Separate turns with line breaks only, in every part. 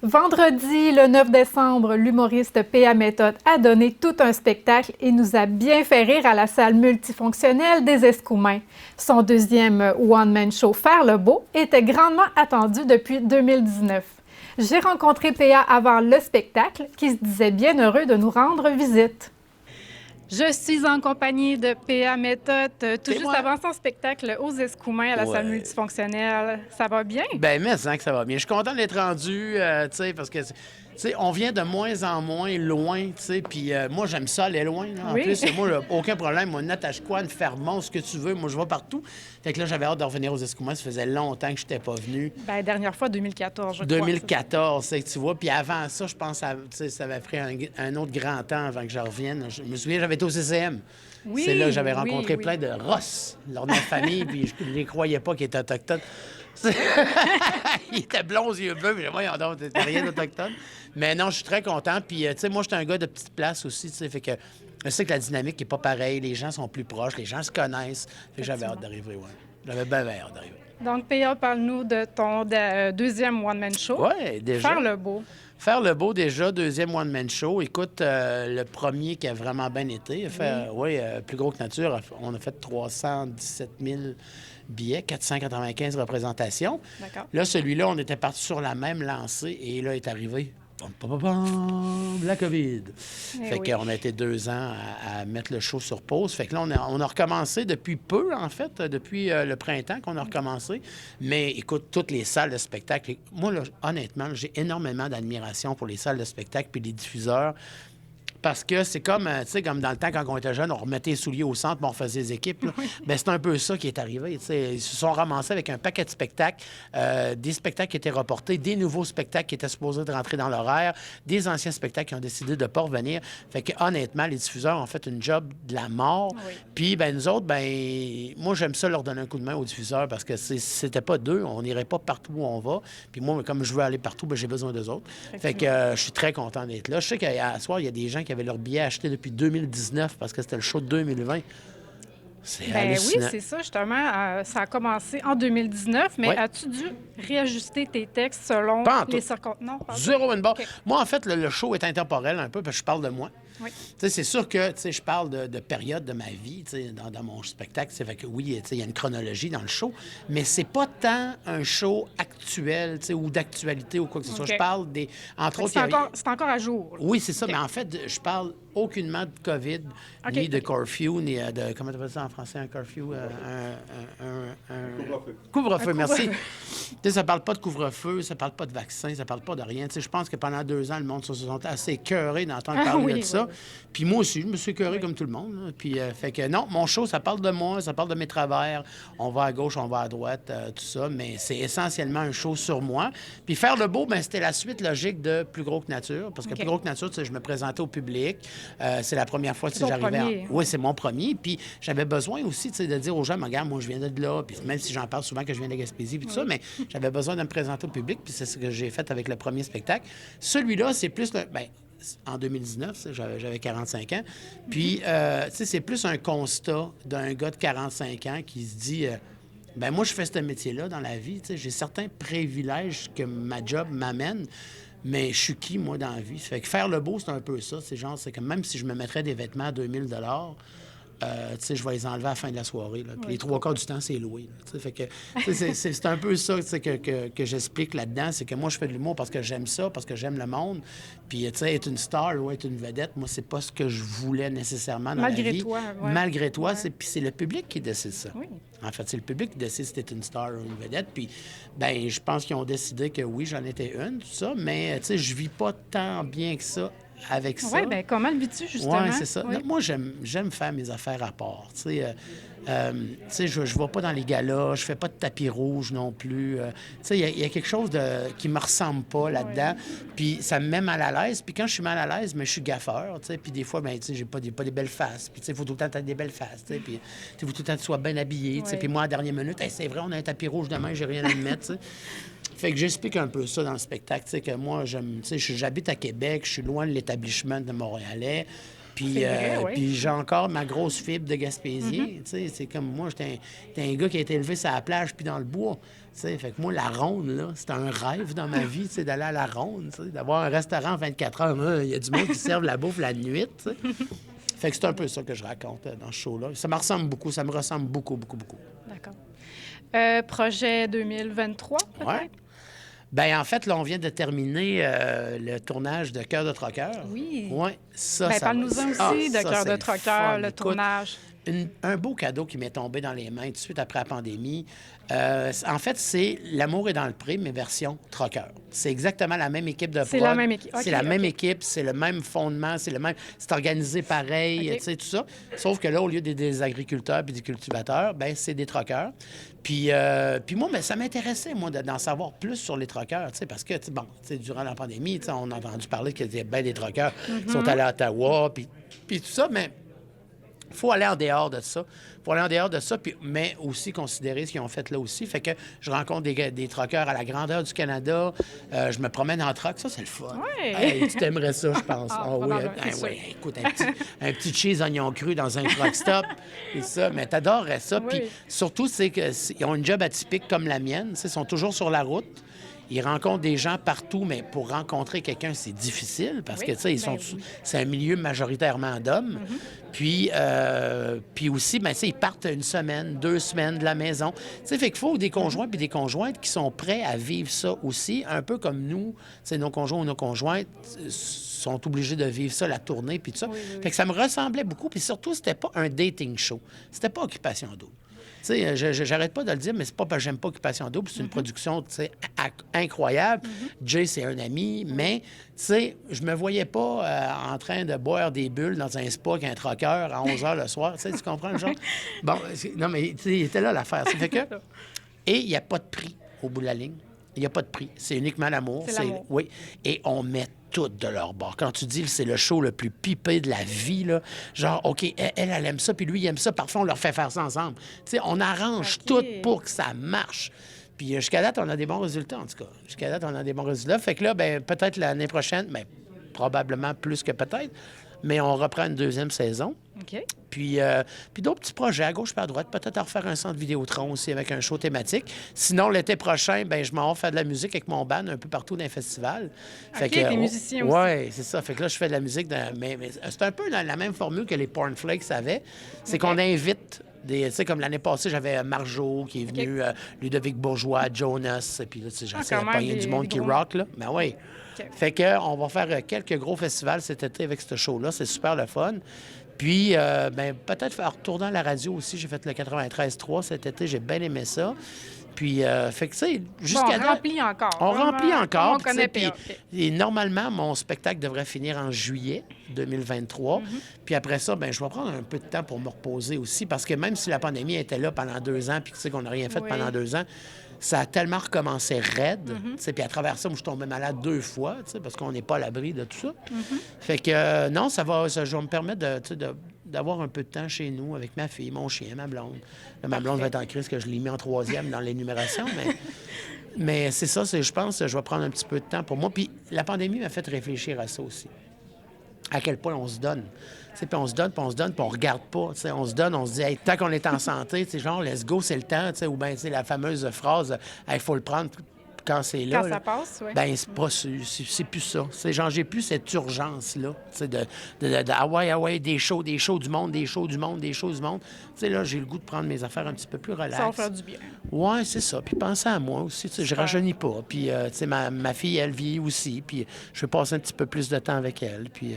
Vendredi, le 9 décembre, l'humoriste P.A. Méthode a donné tout un spectacle et nous a bien fait rire à la salle multifonctionnelle des Escoumins. Son deuxième one-man show Faire le beau était grandement attendu depuis 2019. J'ai rencontré P.A. avant le spectacle qui se disait bien heureux de nous rendre visite. Je suis en compagnie de P.A. Méthode, tout juste avant son spectacle aux Escoumins à la salle multifonctionnelle. Ça va bien?
Ben, mais que ça va bien. Je suis content d'être rendu, tu sais, parce que, tu sais, on vient de moins en moins loin, tu sais, puis moi, j'aime ça aller loin. Là. En plus, moi, aucun problème. Moi, Natashquan, Fermont, ce que tu veux, moi, je vais partout. Fait que là, j'avais hâte de revenir aux Escoumins. Ça faisait longtemps que je n'étais pas venu.
Bien, dernière fois, 2014, je crois.
2014, c'est que tu vois. Puis avant ça, je pense que ça avait pris un autre grand temps avant que je revienne. Je me souviens, j'avais été au CCM.
Oui,
c'est là que j'avais rencontré plein de Ross, leur nom de famille, puis je ne les croyais pas qu'ils étaient autochtones. Il était blond aux yeux bleus, mais voyons donc, t'étais rien d'autochtone. Mais non, je suis très content. Puis, tu sais, moi, j'étais un gars de petite place aussi, tu sais, fait que je sais que la dynamique n'est pas pareille, les gens sont plus proches, les gens se connaissent. Fait que j'avais hâte d'arriver, ouais. J'avais bien hâte d'arriver.
Donc, P.A., parle-nous de ton deuxième one-man show.
Oui, déjà.
Faire le beau.
Faire le beau, déjà, deuxième one-man show. Écoute, le premier qui a vraiment bien été, plus gros que nature, on a fait 317 000 billets, 495 représentations.
D'accord.
Là, celui-là, on était parti sur la même lancée et là est arrivé la COVID. Fait qu'on a été 2 ans à mettre le show sur pause. Fait que là, on a recommencé depuis peu, en fait, depuis le printemps qu'on a recommencé. Mais écoute, toutes les salles de spectacle, moi, là, honnêtement, j'ai énormément d'admiration pour les salles de spectacle puis les diffuseurs. Parce que c'est comme, tu sais, comme dans le temps, quand on était jeune, on remettait les souliers au centre, mais on faisait des équipes. Bien, c'est un peu ça qui est arrivé. T'sais. Ils se sont ramassés avec un paquet de spectacles, des spectacles qui étaient reportés, des nouveaux spectacles qui étaient supposés de rentrer dans l'horaire, des anciens spectacles qui ont décidé de ne pas revenir. Fait que, honnêtement, les diffuseurs ont fait une job de la mort.
Oui.
Puis, ben nous autres, ben moi, j'aime ça leur donner un coup de main aux diffuseurs parce que c'était pas d'eux. On n'irait pas partout où on va. Puis moi, comme je veux aller partout, ben j'ai besoin d'eux autres. Fait que je suis très content d'être là. Je sais qu'à soir, il y a des gens qui avaient leur billet acheté depuis 2019 parce que c'était le show de 2020. C'est hallucinant.
Oui, c'est ça, justement. Ça a commencé en 2019, mais
Ouais.
as-tu dû réajuster tes textes selon
Pas en tout.
les circonstances? Non,
Zéro une barre.
OK.
Moi, en fait, le show est intemporel un peu parce que je parle de moi.
Oui.
Tu sais, c'est sûr que je parle de période de ma vie dans mon spectacle. Fait que oui, il y a une chronologie dans le show, mais c'est pas tant un show actuel ou d'actualité ou quoi que ce soit.
OK.
Je parle des... Entre autres,
C'est encore à jour. Là.
Oui, c'est ça,
OK.
mais en fait, je parle aucunement de COVID,
OK,
ni de
OK.
curfew, ni de... Comment tu appelles ça en français, un curfew? Couvre-feu, merci. Tu sais, ça parle pas de couvre-feu, ça parle pas de vaccin, ça parle pas de rien. Tu sais, je pense que pendant 2 ans, le monde se sont assez écœurés d'entendre parler de ça. Puis moi aussi, je me suis écœuré comme tout le monde. Là. Puis, fait que non, mon show, ça parle de moi, ça parle de mes travers. On va à gauche, on va à droite, tout ça, mais c'est essentiellement un show sur moi. Puis faire le beau, ben c'était la suite logique de Plus gros que nature, parce que Plus gros que nature, tu sais, je me présentais au public. C'est la première fois que j'arrivais. Oui, c'est mon premier. Puis j'avais besoin aussi, tu sais, de dire aux gens, regarde, moi, je viens de là. Puis même si j'en parle souvent que je viens de Gaspésie, puis tout ça, mais j'avais besoin de me présenter au public. Puis c'est ce que j'ai fait avec le premier spectacle. Celui-là, c'est plus en 2019, j'avais 45 ans. Puis, tu sais, c'est plus un constat d'un gars de 45 ans qui se dit... ben moi, je fais ce métier-là dans la vie. Tu sais, j'ai certains privilèges que ma job m'amène, mais je suis qui, moi, dans la vie? Fait que faire le beau, c'est un peu ça. C'est que même si je me mettrais des vêtements à 2000 tu sais, je vais les enlever à la fin de la soirée. Là. Puis les 3 quarts du temps, c'est loué. Là, tu sais, fait que, c'est un peu ça que j'explique là-dedans. C'est que moi, je fais de l'humour parce que j'aime ça, parce que j'aime le monde. Puis, tu sais, être une star ou être une vedette, moi, c'est pas ce que je voulais nécessairement dans la vie.
Malgré toi, ouais.
Malgré toi, puis c'est le public qui décide ça.
Oui.
En fait, c'est le public qui décide si t'es une star ou une vedette. Puis, ben je pense qu'ils ont décidé que oui, j'en étais une, tout ça. Mais, tu sais, je vis pas tant bien que ça avec ça.
Oui, bien, comment le vis-tu, justement?
Oui, c'est ça.
Oui.
Non, moi, j'aime faire mes affaires à part. Tu sais, je ne vais pas dans les galas, je fais pas de tapis rouge non plus. Tu sais, il y a quelque chose qui me ressemble pas là-dedans. Puis ça me met mal à l'aise. Puis quand je suis mal à l'aise, mais je suis gaffeur. Tu sais, puis des fois, ben, tu sais, j'ai pas des belles faces. Puis tu sais, il faut tout le temps que tu aies des belles faces. Tu sais, puis il faut tout le temps que tu sois bien habillé. Tu sais, puis moi, à la dernière minute, hey, c'est vrai, on a un tapis rouge demain, j'ai rien à me mettre. Tu sais. Fait que j'explique un peu ça dans le spectacle. Tu sais, que moi, j'habite à Québec, je suis loin de l'établissement de Montréalais. Puis, puis j'ai encore ma grosse fibre de Gaspésien. Tu sais, c'est comme moi, j'étais un gars qui a été élevé sur la plage puis dans le bois. Tu sais, fait que moi, la ronde, là, c'était un rêve dans ma vie, tu sais, d'aller à la ronde, tu sais, d'avoir un restaurant 24 heures. Il y a du monde qui serve la bouffe la nuit, tu sais. Fait que c'est un peu ça que je raconte dans ce show-là. Ça me ressemble beaucoup, beaucoup, beaucoup.
D'accord. Projet 2023, peut-être?
Ouais. Bien, en fait, là, on vient de terminer le tournage de Cœur de Troqueur.
Oui.
Oui, ça,
Parle-nous-en aussi de Cœur de Troqueur, le tournage.
Un beau cadeau qui m'est tombé dans les mains tout de suite après la pandémie. En fait, c'est L'amour est dans le pré, mais version troqueur. C'est exactement la même équipe de prod.
C'est la même équipe.
C'est la même équipe, c'est le même fondement, c'est organisé pareil, tu sais, tout ça. Sauf que là, au lieu des agriculteurs puis des cultivateurs, ben c'est des troqueurs. Puis moi, ben, ça m'intéressait, moi, d'en savoir plus sur les troqueurs, tu sais, parce que, bon, tu sais, durant la pandémie, tu sais, on a entendu parler qu'il y avait bien des troqueurs qui sont allés à Ottawa, puis tout ça, mais il faut aller en dehors de ça. Mais aussi considérer ce qu'ils ont fait là aussi. Fait que je rencontre des troqueurs à la grandeur du Canada. Je me promène en troc. Ça, c'est le fun.
Ouais.
Hey, tu t'aimerais ça, je pense.
Oui.
Écoute, un petit cheese oignon cru dans un truck stop. Et ça, mais t'adorerais ça.
Oui.
Puis surtout, c'est qu'ils ont une job atypique comme la mienne. Ils sont toujours sur la route. Ils rencontrent des gens partout, mais pour rencontrer quelqu'un, c'est difficile parce que, tu sais, c'est un milieu majoritairement d'hommes. Puis aussi, ben, ils partent une semaine, 2 semaines de la maison. Tu sais, fait qu'il faut des conjoints puis des conjointes qui sont prêts à vivre ça aussi, un peu comme nous, tu sais, nos conjoints ou nos conjointes sont obligés de vivre ça, la tournée puis tout ça. Fait que ça me ressemblait beaucoup. Puis surtout, c'était pas un dating show. C'était pas Occupation Double. Tu sais, j'arrête pas de le dire, mais c'est pas parce que j'aime pas Occupation Double, c'est une production, tu sais, incroyable. Jay, c'est un ami, mais, tu sais, je me voyais pas en train de boire des bulles dans un spa avec un troqueur à 11 h le soir. Tu sais, tu comprends le genre? Bon, non, mais, tu sais, il était là l'affaire. Ça fait que... Et il n'y a pas de prix au bout de la ligne. Il n'y a pas de prix. C'est uniquement l'amour.
C'est l'amour.
Oui. Et on met tout de leur bord. Quand tu dis c'est le show le plus pipé de la vie, là, genre, OK, elle aime ça, puis lui, il aime ça. Parfois, on leur fait faire ça ensemble. Tu sais, on arrange tout pour que ça marche. Puis jusqu'à date, on a des bons résultats, en tout cas. Jusqu'à date, on a des bons résultats. Fait que là, ben peut-être l'année prochaine, mais probablement plus que peut-être, mais on reprend une 2e saison.
OK.
Puis d'autres petits projets à gauche et à droite. Peut-être à refaire un centre Vidéotron aussi avec un show thématique. Sinon, l'été prochain, ben je m'en vais faire de la musique avec mon band un peu partout dans les festivals.
OK, t'es musicien aussi.
Oui, c'est ça. Fait que là, je fais de la musique. Mais c'est un peu dans la même formule que les Pornflakes avaient. C'est qu'on invite... Tu sais, comme l'année passée, j'avais Marjo qui est venu, Ludovic Bourgeois, Jonas, puis là, tu sais, j'essaie de pogner du monde qui rock, là. Ben oui. Okay. Fait qu'on va faire quelques gros festivals cet été avec ce show-là. C'est super le fun. Puis, ben peut-être faire retourner à la radio aussi. J'ai fait le 93.3 cet été. J'ai bien aimé ça. Puis, fait que, tu sais, jusqu'à
on remplit encore.
On remplit encore.
On connaît bien.
Et normalement, mon spectacle devrait finir en juillet 2023. Puis après ça, ben je vais prendre un peu de temps pour me reposer aussi. Parce que même si la pandémie était là pendant 2 ans, puis tu sais qu'on n'a rien fait pendant 2 ans, ça a tellement recommencé raide. Puis à travers ça, moi, je suis tombé malade 2 fois, parce qu'on n'est pas à l'abri de tout ça. Fait que, non, ça va me permettre d'avoir un peu de temps chez nous avec ma fille, mon chien, ma blonde. Là, ma blonde va être en crise que je l'ai mis en 3e dans l'énumération, mais c'est ça, je pense que je vais prendre un petit peu de temps pour moi. Puis la pandémie m'a fait réfléchir à ça aussi. À quel point on se donne. Puis on se donne, puis on se donne, puis on regarde pas. On se donne, on se dit, hey, tant qu'on est en santé, genre, let's go, c'est le temps. Ou bien la fameuse phrase, il faut le prendre quand c'est là.
Quand ça passe, oui.
Ben c'est plus ça. C'est genre, j'ai plus cette urgence-là. Ah ouais, des shows du monde. Tu sais, là, j'ai le goût de prendre mes affaires un petit peu plus relax.
Ça va faire du bien.
Ouais, c'est ça. Puis penser à moi aussi. Je rajeunis pas. Puis, tu sais, ma fille, elle vit aussi. Puis, je vais passer un petit peu plus de temps avec elle. Puis,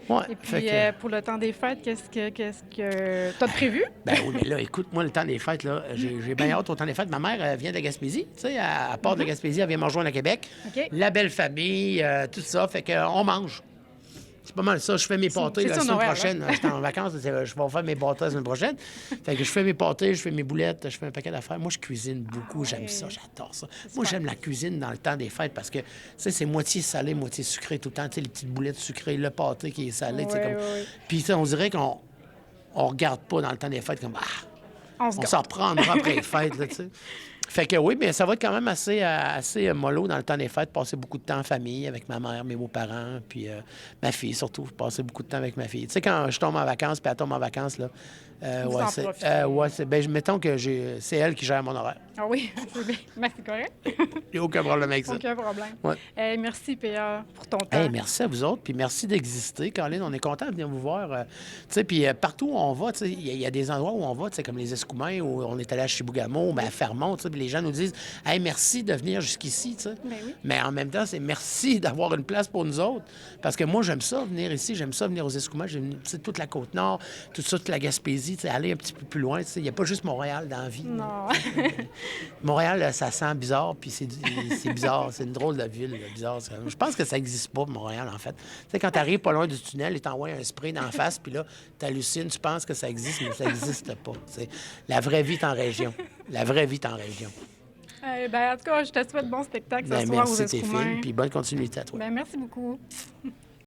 ouais.
Et puis, pour le temps des fêtes, qu'est-ce que tu as prévu?
Ben oui, mais là, écoute, moi, le temps des fêtes, là, j'ai bien hâte au temps des fêtes. Ma mère, elle vient de la Gaspésie, tu sais, elle part de la Gaspésie, elle vient me rejoindre à Québec.
Okay.
La belle famille, tout ça, fait qu'on mange. C'est pas mal ça. Je fais mes pâtés la semaine prochaine. J'étais en vacances, je vais faire mes pâtés la semaine prochaine. Fait que je fais mes pâtés, je fais mes boulettes, je fais un paquet d'affaires. Moi, je cuisine beaucoup. J'aime ça, j'adore ça. Moi, j'aime la cuisine dans le temps des fêtes parce que, tu sais, c'est moitié salé, moitié sucré tout le temps. Tu sais, les petites boulettes sucrées, le pâté qui est salé, tu sais, comme... Puis, on dirait qu'on regarde pas dans le temps des fêtes comme, on s'en reprendra après les fêtes, là, tu sais. Fait que oui, bien, ça va être quand même assez mollo dans le temps des fêtes, passer beaucoup de temps en famille avec ma mère, mes beaux-parents, puis ma fille surtout, passer beaucoup de temps avec ma fille. Tu sais, quand je tombe en vacances, puis elle tombe en vacances, là,
Vous en profitez.
mettons que c'est elle qui gère mon horaire.
Ah oui, c'est bien. Ben, c'est correct.
Il n'y a aucun problème avec ça.
Aucun problème.
Ouais.
Merci, PA, pour ton temps.
Hey, merci à vous autres, puis merci d'exister, Caroline. On est content de venir vous voir. Tu sais, puis partout où on va, tu sais, il y a des endroits où on va, tu sais, comme les Escoumins, où on est allé à Chibougamau, à Fermont, tu sais, puis les gens nous disent « Hey, merci de venir jusqu'ici, tu sais.
Ben oui.
Mais en même temps, c'est merci d'avoir une place pour nous autres. Parce que moi, j'aime ça, venir ici, j'aime ça, venir aux Escoumins, j'aime tu sais, toute la Côte-Nord, tout ça, toute la Gaspésie, tu sais, aller un petit peu plus loin, tu sais. Il n'y a pas juste Montréal dans la vie.
Non.
Montréal, là, ça sent bizarre, puis c'est bizarre. C'est une drôle de ville, là, bizarre. Je pense que ça n'existe pas, Montréal, en fait. Tu sais, quand tu arrives pas loin du tunnel et t'envoies un spray d'en face, puis là, tu hallucines, tu penses que ça existe, mais ça n'existe pas. T'sais. La vraie vie est en région. La vraie vie est en région.
Ben, en tout cas, je te souhaite bon spectacle ce soir aux
Merci,
Escoumins.
Stéphane, puis bonne continuité à toi.
Ben, merci beaucoup.